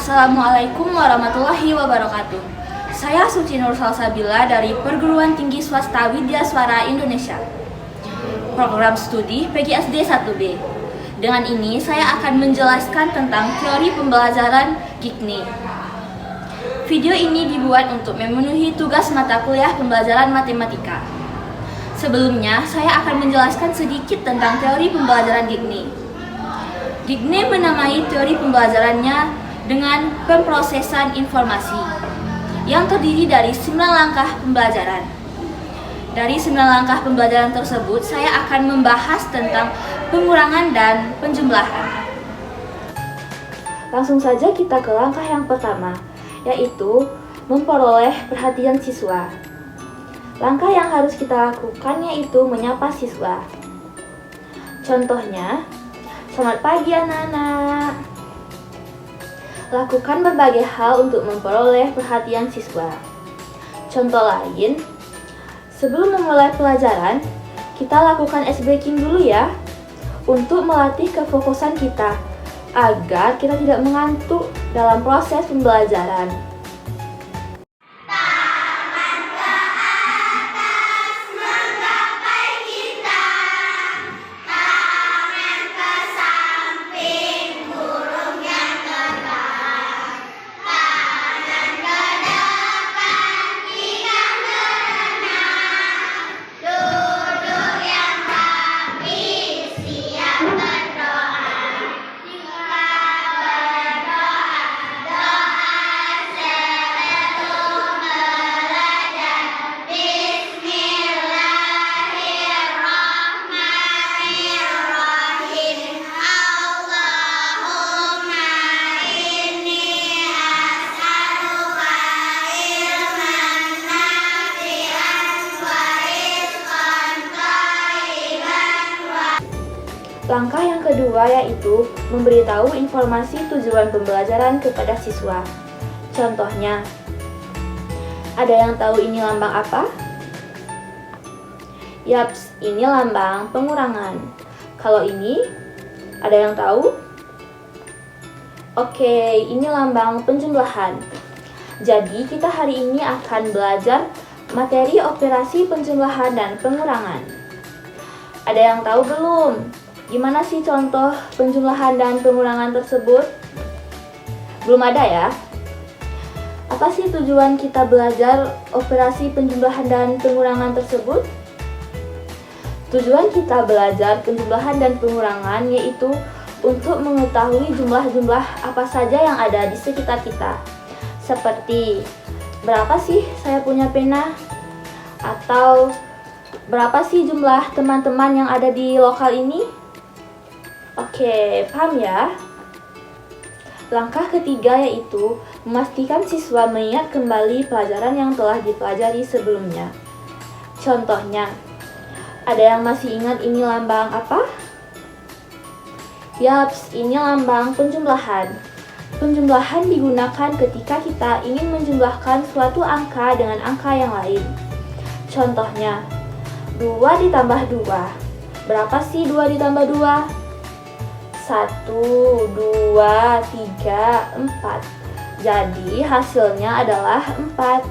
Assalamualaikum warahmatullahi wabarakatuh. Saya Suci Nur Salsabila dari Perguruan Tinggi Swasta Widya Swara Indonesia, Program Studi PGSD 1B. Dengan ini saya akan menjelaskan tentang teori pembelajaran GIGNI. Video ini dibuat untuk memenuhi tugas mata kuliah pembelajaran matematika. Sebelumnya, saya akan menjelaskan sedikit tentang teori pembelajaran GIGNI. GIGNI menamai teori pembelajarannya dengan pemrosesan informasi yang terdiri dari 9 langkah pembelajaran. Dari 9 langkah pembelajaran tersebut, saya akan membahas tentang pengurangan dan penjumlahan. Langsung saja kita ke langkah yang pertama, yaitu memperoleh perhatian siswa. Langkah yang harus kita lakukan yaitu menyapa siswa. Contohnya, selamat pagi anak-anak. Lakukan berbagai hal untuk memperoleh perhatian siswa. Contoh lain, sebelum memulai pelajaran, kita lakukan ice breaking dulu ya, untuk melatih kefokusan kita, agar kita tidak mengantuk dalam proses pembelajaran. Langkah yang kedua yaitu memberitahu informasi tujuan pembelajaran kepada siswa. Contohnya, ada yang tahu ini lambang apa? Yaps, ini lambang pengurangan. Kalau ini, ada yang tahu? Oke, ini lambang penjumlahan. Jadi, kita hari ini akan belajar materi operasi penjumlahan dan pengurangan. Ada yang tahu belum? Gimana sih contoh penjumlahan dan pengurangan tersebut? Belum ada ya? Apa sih tujuan kita belajar operasi penjumlahan dan pengurangan tersebut? Tujuan kita belajar penjumlahan dan pengurangan yaitu untuk mengetahui jumlah-jumlah apa saja yang ada di sekitar kita. Seperti, berapa sih saya punya pena? Atau, berapa sih jumlah teman-teman yang ada di lokal ini? Oke, paham ya? Langkah ketiga yaitu memastikan siswa mengingat kembali pelajaran yang telah dipelajari sebelumnya. Contohnya, ada yang masih ingat ini lambang apa? Yaps, ini lambang penjumlahan. Penjumlahan digunakan ketika kita ingin menjumlahkan suatu angka dengan angka yang lain. Contohnya, 2 ditambah 2. Berapa sih 2 ditambah 2? 1, 2, 3, 4. Jadi hasilnya adalah 4.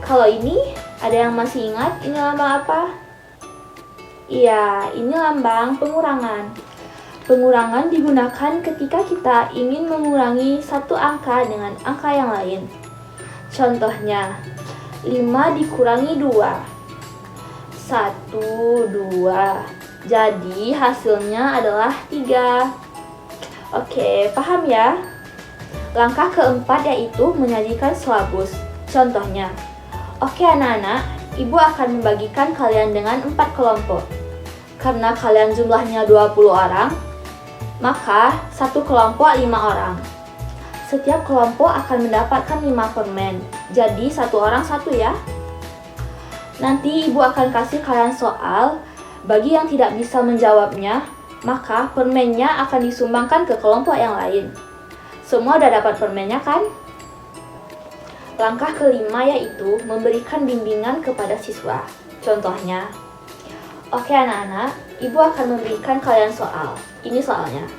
Kalau ini, ada yang masih ingat ini lambang apa? Iya, ini lambang pengurangan. Pengurangan digunakan ketika kita ingin mengurangi satu angka dengan angka yang lain. Contohnya, 5 dikurangi 2. 1, 2. Jadi hasilnya adalah 3. Oke, paham ya? Langkah keempat yaitu menyajikan silabus. Contohnya, oke anak-anak, ibu akan membagikan kalian dengan 4 kelompok. Karena kalian jumlahnya 20 orang, maka satu kelompok 5 orang. Setiap kelompok akan mendapatkan 5 permen. Jadi satu orang satu ya. Nanti ibu akan kasih kalian soal. Bagi yang tidak bisa menjawabnya, maka permennya akan disumbangkan ke kelompok yang lain. Semua udah dapat permennya kan? Langkah kelima yaitu memberikan bimbingan kepada siswa. Contohnya, oke anak-anak, ibu akan memberikan kalian soal. Ini soalnya.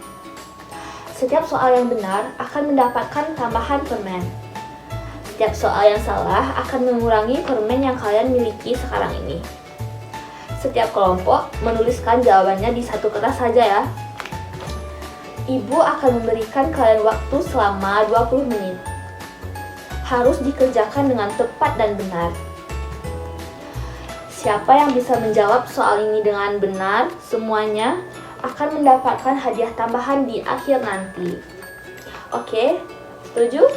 Setiap soal yang benar akan mendapatkan tambahan permen. Setiap soal yang salah akan mengurangi permen yang kalian miliki sekarang ini. Setiap kelompok menuliskan jawabannya di satu kertas saja ya. Ibu akan memberikan kalian waktu selama 20 menit. Harus dikerjakan dengan tepat dan benar. Siapa yang bisa menjawab soal ini dengan benar, semuanya akan mendapatkan hadiah tambahan di akhir nanti. Oke, setuju?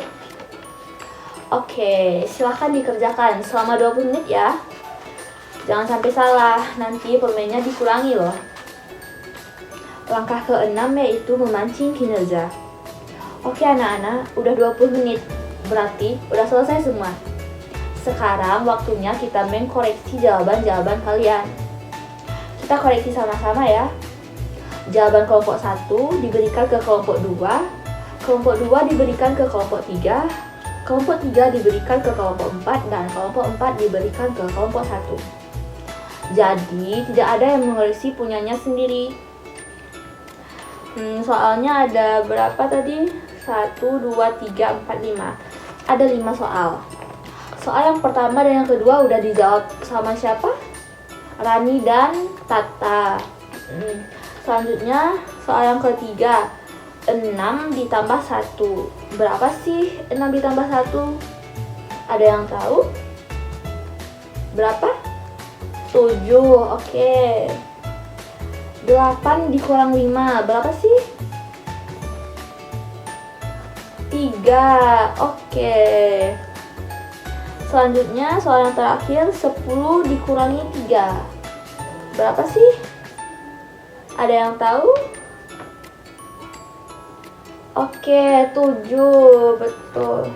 Oke, silahkan dikerjakan selama 20 menit ya. Jangan sampai salah, nanti permennya dikurangi loh. Langkah ke-6 yaitu memancing kinerja. Oke anak-anak, udah 20 menit, berarti udah selesai semua. Sekarang waktunya kita mengkoreksi jawaban-jawaban kalian. Kita koreksi sama-sama ya. Jawaban kelompok 1 diberikan ke kelompok 2, kelompok 2 diberikan ke kelompok 3, kelompok 3 diberikan ke kelompok 4, dan kelompok 4 diberikan ke kelompok 1. Jadi, tidak ada yang mengoreksi punyanya sendiri. Soalnya ada berapa tadi? 1, 2, 3, 4, 5. Ada 5 soal. Soal yang pertama dan yang kedua udah dijawab sama siapa? Rani dan Tata. Selanjutnya, soal yang ketiga, 6 ditambah 1. Berapa sih 6 ditambah 1? Ada yang tahu? Berapa? 7, oke. 8 dikurang 5, berapa sih? 3, oke. Selanjutnya, soal yang terakhir, 10 dikurangi 3. Berapa sih? Ada yang tahu? Oke, 7, betul.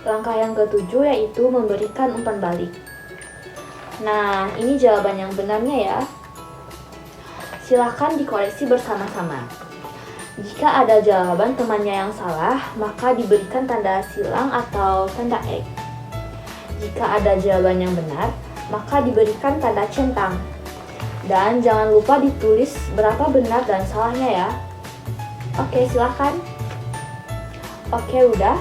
Langkah yang ke-7 yaitu memberikan umpan balik. Nah, ini jawaban yang benarnya ya. Silahkan dikoreksi bersama-sama. Jika ada jawaban temannya yang salah, maka diberikan tanda silang atau tanda X. Jika ada jawaban yang benar, maka diberikan tanda centang. Dan jangan lupa ditulis berapa benar dan salahnya ya. Oke, silahkan. Oke, udah.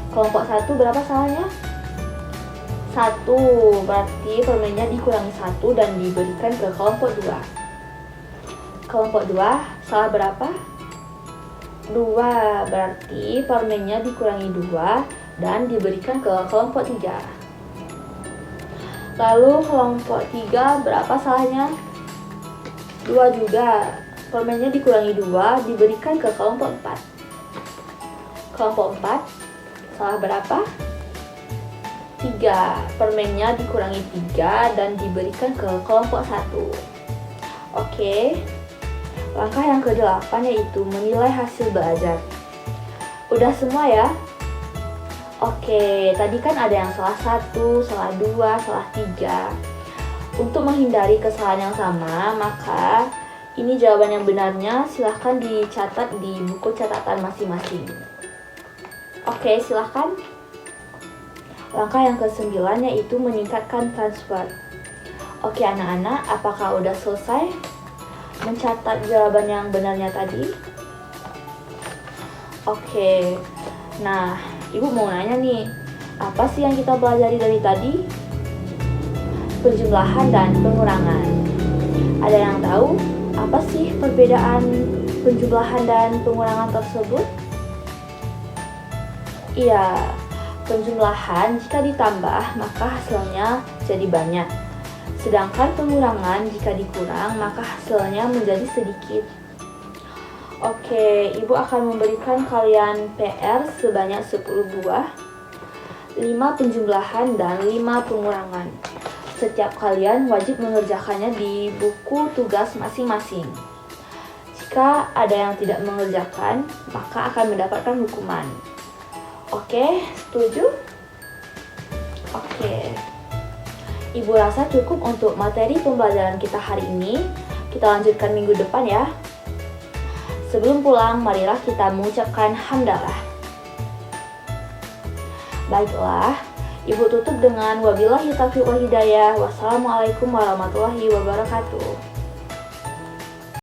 Kelompok 1 berapa salahnya? 1, berarti permennya dikurangi 1 dan diberikan ke kelompok 2. Kelompok 2, salah berapa? 2, berarti permennya dikurangi 2 dan diberikan ke kelompok 3. Lalu kelompok 3 berapa salahnya? 2 juga. Permennya dikurangi 2 diberikan ke kelompok 4. Kelompok 4 salah berapa? 3. Permennya dikurangi 3 dan diberikan ke kelompok 1. Oke. Langkah yang ke-8 yaitu menilai hasil belajar. Udah semua ya? Oke, tadi kan ada yang salah 1, salah 2, salah 3. Untuk menghindari kesalahan yang sama, maka ini jawaban yang benarnya silahkan dicatat di buku catatan masing-masing. Oke, silahkan. Langkah yang ke-9 yaitu meningkatkan transfer. Oke anak-anak, apakah udah selesai mencatat jawaban yang benarnya tadi? Oke, nah Ibu mau nanya nih, apa sih yang kita pelajari dari tadi? Penjumlahan dan pengurangan. Ada yang tahu apa sih perbedaan penjumlahan dan pengurangan tersebut? Iya, penjumlahan jika ditambah maka hasilnya jadi banyak. Sedangkan pengurangan jika dikurang maka hasilnya menjadi sedikit. Oke, Ibu akan memberikan kalian PR sebanyak 10 buah, 5 penjumlahan dan 5 pengurangan. Setiap kalian wajib mengerjakannya di buku tugas masing-masing. Jika ada yang tidak mengerjakan, maka akan mendapatkan hukuman. Oke, setuju? Oke. Ibu rasa cukup untuk materi pembelajaran kita hari ini. Kita lanjutkan minggu depan ya. Sebelum pulang, marilah kita mengucapkan hamdalah. Baiklah, Ibu tutup dengan wabillahi taufiq wal hidayah. Wassalamualaikum warahmatullahi wabarakatuh.